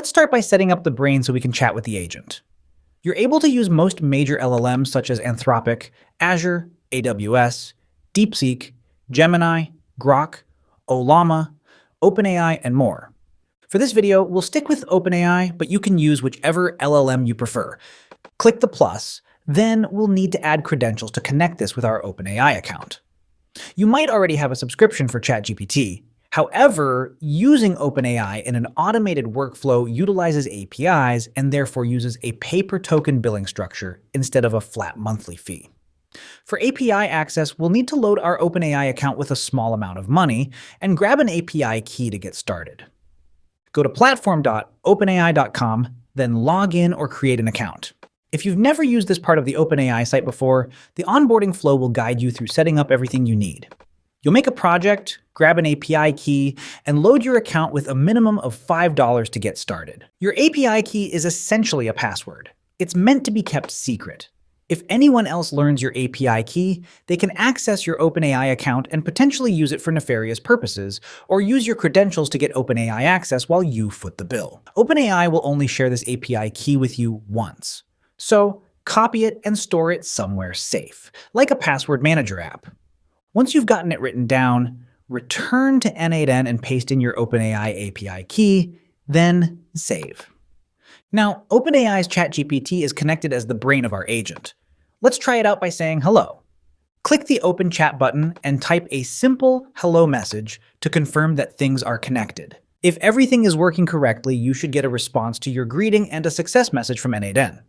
Let's start by setting up the brain so we can chat with the agent. You're able to use most major LLMs such as Anthropic, Azure, AWS, DeepSeek, Gemini, Grok, Ollama, OpenAI, and more. For this video, we'll stick with OpenAI, but you can use whichever LLM you prefer. Click the plus, then we'll need to add credentials to connect this with our OpenAI account. You might already have a subscription for ChatGPT. However, using OpenAI in an automated workflow utilizes APIs and therefore uses a pay-per-token billing structure instead of a flat monthly fee. For API access, we'll need to load our OpenAI account with a small amount of money and grab an API key to get started. Go to platform.openai.com, then log in or create an account. If you've never used this part of the OpenAI site before, the onboarding flow will guide you through setting up everything you need. You'll make a project, grab an API key, and load your account with a minimum of $5 to get started. Your API key is essentially a password. It's meant to be kept secret. If anyone else learns your API key, they can access your OpenAI account and potentially use it for nefarious purposes, or use your credentials to get OpenAI access while you foot the bill. OpenAI will only share this API key with you once. So, copy it and store it somewhere safe, like a password manager app. Once you've gotten it written down, return to n8n and paste in your OpenAI API key, then save. Now, OpenAI's ChatGPT is connected as the brain of our agent. Let's try it out by saying hello. Click the Open Chat button and type a simple hello message to confirm that things are connected. If everything is working correctly, you should get a response to your greeting and a success message from n8n.